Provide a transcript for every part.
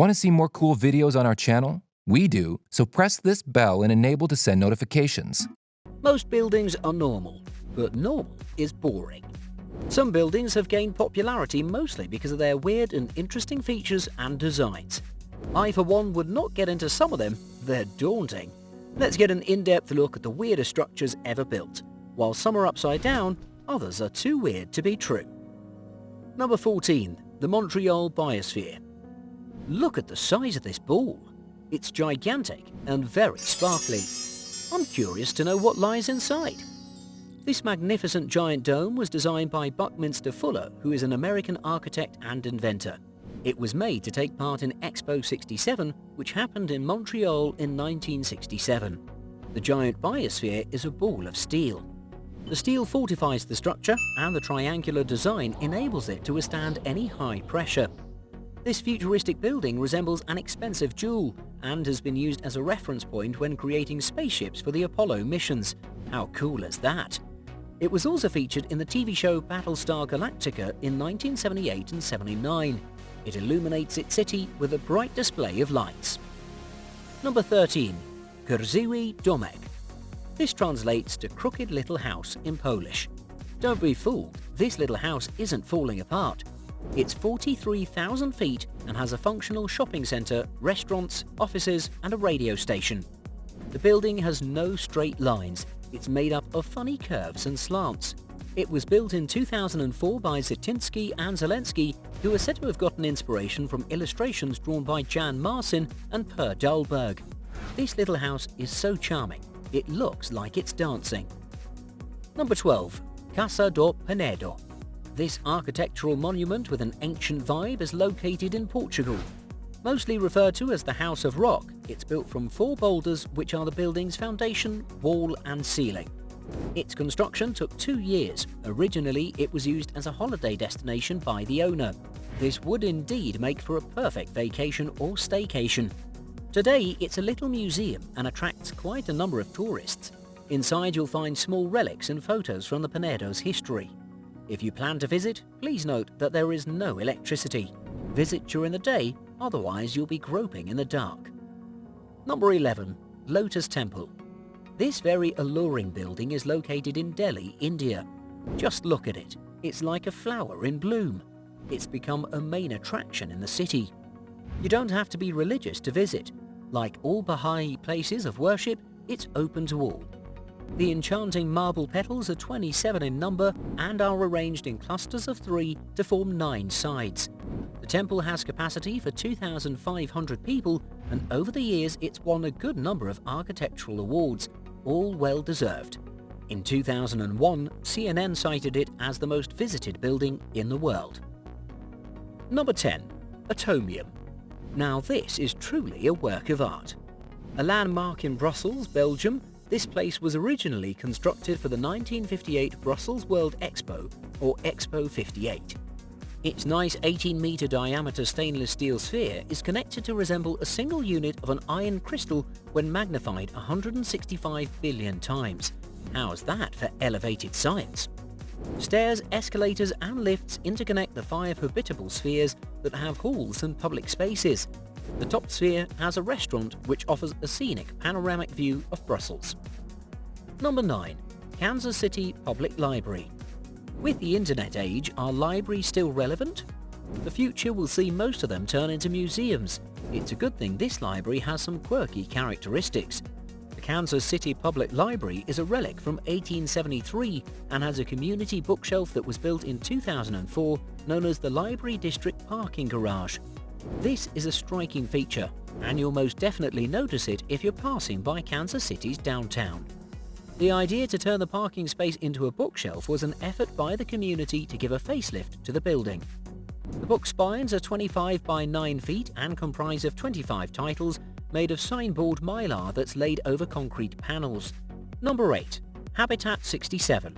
Want to see more cool videos on our channel? We do, so press this bell and enable to send notifications. Most buildings are normal, but normal is boring. Some buildings have gained popularity mostly because of their weird and interesting features and designs. I, for one, would not get into some of them. They're daunting. Let's get an in-depth look at the weirdest structures ever built. While some are upside down, others are too weird to be true. Number 14. The Montreal Biosphere. Look at the size of this ball. It's gigantic and very sparkly. I'm curious to know what lies inside. This magnificent giant dome was designed by Buckminster Fuller, who is an American architect and inventor. It was made to take part in Expo 67, which happened in Montreal in 1967. The giant biosphere is a ball of steel. The steel fortifies the structure, and the triangular design enables it to withstand any high pressure. This futuristic building resembles an expensive jewel and has been used as a reference point when creating spaceships for the Apollo missions. How cool is that? It was also featured in the TV show Battlestar Galactica in 1978 and 79. It illuminates its city with a bright display of lights. Number 13. Kurzywy Domek. This translates to Crooked Little House in Polish. Don't be fooled, this little house isn't falling apart. It's 43,000 feet and has a functional shopping center, restaurants, offices, and a radio station. The building has no straight lines. It's made up of funny curves and slants. It was built in 2004 by Zitinsky and Zelensky, who are said to have gotten inspiration from illustrations drawn by Jan Marcin and Per Dahlberg. This little house is so charming, it looks like it's dancing. Number 12. Casa do Penedo. This architectural monument with an ancient vibe is located in Portugal. Mostly referred to as the House of Rock, it's built from 4 boulders which are the building's foundation, wall and ceiling. Its construction took 2 years. Originally, it was used as a holiday destination by the owner. This would indeed make for a perfect vacation or staycation. Today, it's a little museum and attracts quite a number of tourists. Inside, you'll find small relics and photos from the Penedo's history. If you plan to visit, please note that there is no electricity. Visit during the day, otherwise you'll be groping in the dark. Number 11. Lotus Temple. This very alluring building is located in Delhi, India. Just look at it. It's like a flower in bloom. It's become a main attraction in the city. You don't have to be religious to visit. Like all Baha'i places of worship, it's open to all. The enchanting marble petals are 27 in number and are arranged in clusters of 3 to form 9 sides. The temple has capacity for 2,500 people, and over the years it's won a good number of architectural awards, all well deserved. In 2001, CNN cited it as the most visited building in the world. Number 10. Atomium. Now this is truly a work of art. A landmark in Brussels, Belgium, this place was originally constructed for the 1958 Brussels World Expo, or Expo 58. Its nice 18-meter diameter stainless steel sphere is connected to resemble a single unit of an iron crystal when magnified 165 billion times. How's that for elevated science? Stairs, escalators and lifts interconnect the 5 habitable spheres that have halls and public spaces. The top sphere has a restaurant which offers a scenic panoramic view of Brussels. Number 9. Kansas City Public Library. With the internet age, are libraries still relevant? The future will see most of them turn into museums. It's a good thing this library has some quirky characteristics. The Kansas City Public Library is a relic from 1873 and has a community bookshelf that was built in 2004 known as the Library District Parking Garage. This is a striking feature, and you'll most definitely notice it if you're passing by Kansas City's downtown. The idea to turn the parking space into a bookshelf was an effort by the community to give a facelift to the building. The book spines are 25 by 9 feet and comprise of 25 titles made of signboard mylar that's laid over concrete panels. Number 8. Habitat 67.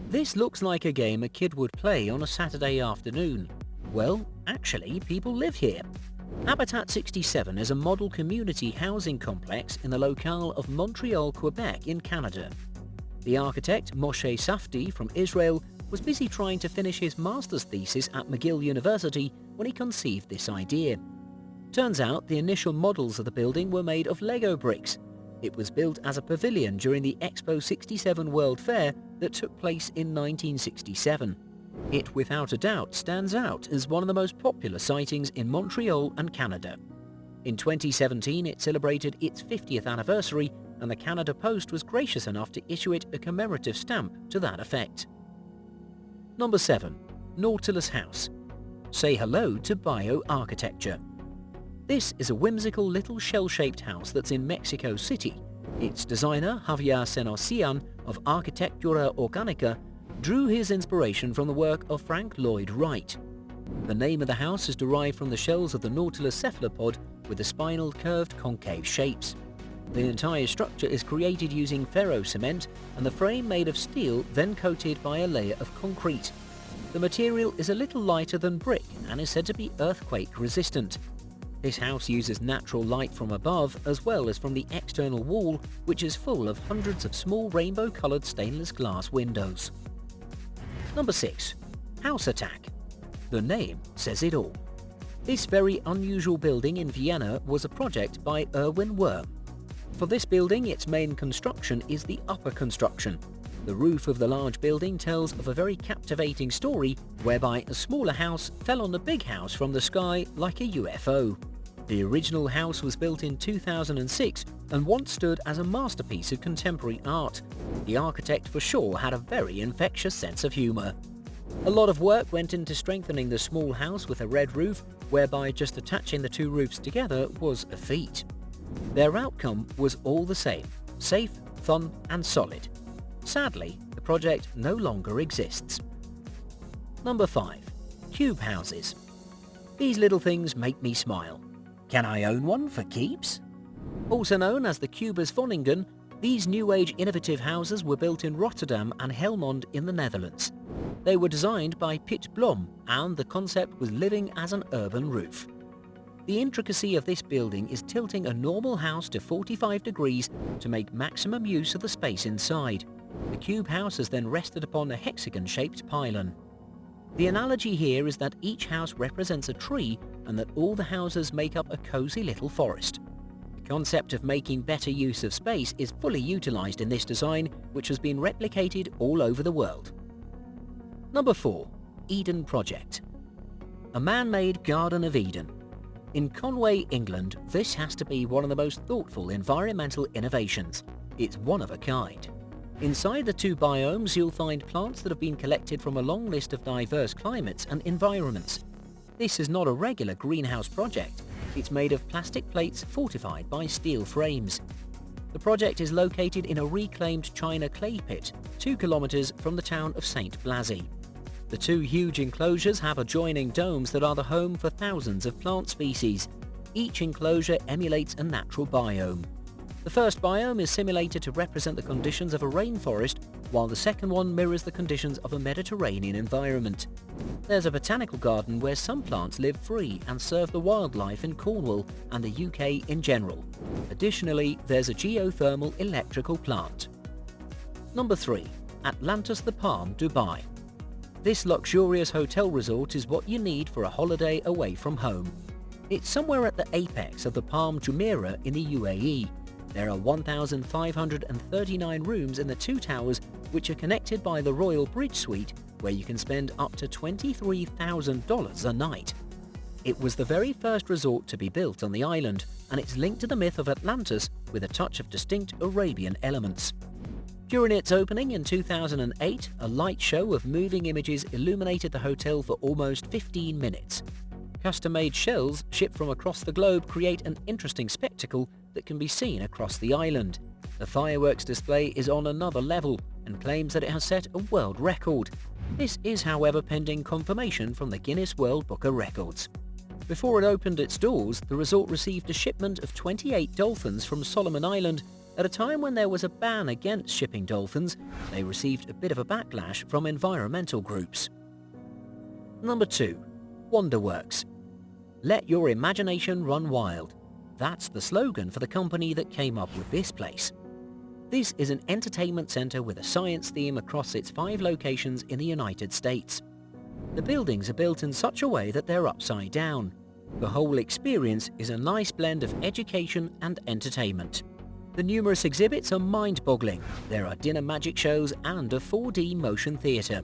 This looks like a game a kid would play on a Saturday afternoon. Well, actually, people live here. Habitat 67 is a model community housing complex in the locale of Montreal, Quebec in Canada. The architect Moshe Safdie from Israel was busy trying to finish his master's thesis at McGill University when he conceived this idea. Turns out the initial models of the building were made of Lego bricks. It was built as a pavilion during the Expo 67 World Fair that took place in 1967. It without a doubt stands out as one of the most popular sightings in Montreal and Canada. In 2017 it celebrated its 50th anniversary, and the Canada Post was gracious enough to issue it a commemorative stamp to that effect. Number 7. Nautilus House. Say hello to bioarchitecture. This is a whimsical little shell-shaped house that's in Mexico City. Its designer, Javier Senocian of Arquitectura Organica, drew his inspiration from the work of Frank Lloyd Wright. The name of the house is derived from the shells of the Nautilus cephalopod with the spinal curved concave shapes. The entire structure is created using ferro-cement and the frame made of steel then coated by a layer of concrete. The material is a little lighter than brick and is said to be earthquake resistant. This house uses natural light from above as well as from the external wall, which is full of hundreds of small rainbow-coloured stainless glass windows. Number 6. House Attack. The name says it all. This very unusual building in Vienna was a project by Erwin Wurm. For this building, its main construction is the upper construction. The roof of the large building tells of a very captivating story whereby a smaller house fell on the big house from the sky like a UFO. The original house was built in 2006 and once stood as a masterpiece of contemporary art. The architect for sure had a very infectious sense of humour. A lot of work went into strengthening the small house with a red roof, whereby just attaching the two roofs together was a feat. Their outcome was all the same: safe, fun and solid. Sadly, the project no longer exists. Number 5. Cube houses. These little things make me smile. Can I own one for keeps? Also known as the Cubus Woningen, these new age innovative houses were built in Rotterdam and Helmond in the Netherlands. They were designed by Piet Blom and the concept was living as an urban roof. The intricacy of this building is tilting a normal house to 45 degrees to make maximum use of the space inside. The cube house is then rested upon a hexagon-shaped pylon. The analogy here is that each house represents a tree and that all the houses make up a cozy little forest. The concept of making better use of space is fully utilized in this design, which has been replicated all over the world. Number 4. Eden Project. A man-made Garden of Eden. In Conway, England, this has to be one of the most thoughtful environmental innovations. It's one of a kind. Inside the two biomes, you'll find plants that have been collected from a long list of diverse climates and environments. This is not a regular greenhouse project. It's made of plastic plates fortified by steel frames. The project is located in a reclaimed China clay pit, 2 kilometers from the town of St. Blasi. The two huge enclosures have adjoining domes that are the home for thousands of plant species. Each enclosure emulates a natural biome. The first biome is simulated to represent the conditions of a rainforest, while the second one mirrors the conditions of a Mediterranean environment. There's a botanical garden where some plants live free and serve the wildlife in Cornwall and the UK in general. Additionally, there's a geothermal electrical plant. Number 3. Atlantis the Palm, Dubai. This luxurious hotel resort is what you need for a holiday away from home. It's somewhere at the apex of the Palm Jumeirah in the UAE. There are 1,539 rooms in the two towers, which are connected by the Royal Bridge Suite, where you can spend up to $23,000 a night. It was the very first resort to be built on the island, and it's linked to the myth of Atlantis with a touch of distinct Arabian elements. During its opening in 2008, a light show of moving images illuminated the hotel for almost 15 minutes. Custom-made shells shipped from across the globe create an interesting spectacle that can be seen across the island. The fireworks display is on another level and claims that it has set a world record. This is, however, pending confirmation from the Guinness World Book of Records. Before it opened its doors, the resort received a shipment of 28 dolphins from Solomon Island. At a time when there was a ban against shipping dolphins, they received a bit of a backlash from environmental groups. Number 2. Wonderworks. Let your imagination run wild. That's the slogan for the company that came up with this place. This is an entertainment center with a science theme across its 5 locations in the United States. The buildings are built in such a way that they're upside down. The whole experience is a nice blend of education and entertainment. The numerous exhibits are mind-boggling. There are dinner magic shows and a 4D motion theatre.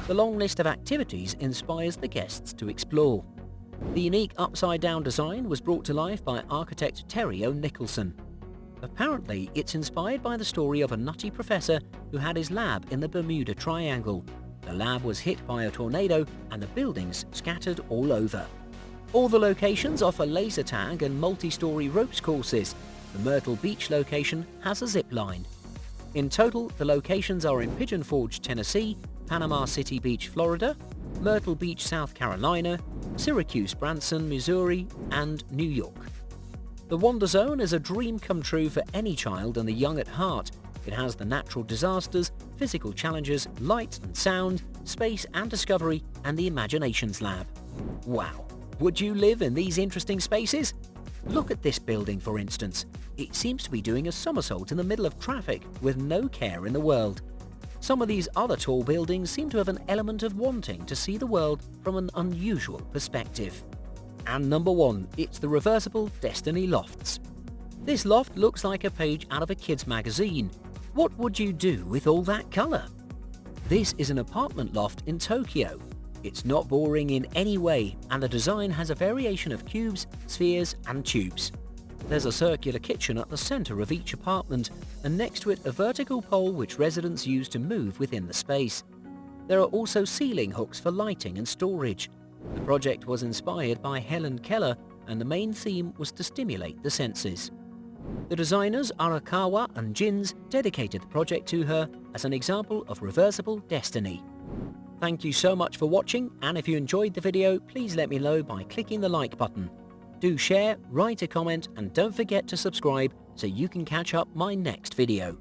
The long list of activities inspires the guests to explore. The unique upside-down design was brought to life by architect Terry O'Nicholson. Apparently, it's inspired by the story of a nutty professor who had his lab in the Bermuda Triangle. The lab was hit by a tornado and the buildings scattered all over. All the locations offer laser tag and multi-story ropes courses. The Myrtle Beach location has a zip line. In total, the locations are in Pigeon Forge, Tennessee, Panama City Beach, Florida, Myrtle Beach, South Carolina, Syracuse, Branson, Missouri, and New York. The Wonder Zone is a dream come true for any child and the young at heart. It has the natural disasters, physical challenges, light and sound, space and discovery, and the Imaginations Lab. Wow! Would you live in these interesting spaces? Look at this building, for instance. It seems to be doing a somersault in the middle of traffic with no care in the world. Some of these other tall buildings seem to have an element of wanting to see the world from an unusual perspective. And number 1, it's the reversible Destiny Lofts. This loft looks like a page out of a kid's magazine. What would you do with all that colour? This is an apartment loft in Tokyo. It's not boring in any way, and the design has a variation of cubes, spheres and tubes. There's a circular kitchen at the centre of each apartment, and next to it a vertical pole which residents use to move within the space. There are also ceiling hooks for lighting and storage. The project was inspired by Helen Keller, and the main theme was to stimulate the senses. The designers Arakawa and Jins dedicated the project to her as an example of reversible destiny. Thank you so much for watching, and if you enjoyed the video, please let me know by clicking the like button. Do share, write a comment, and don't forget to subscribe so you can catch up my next video.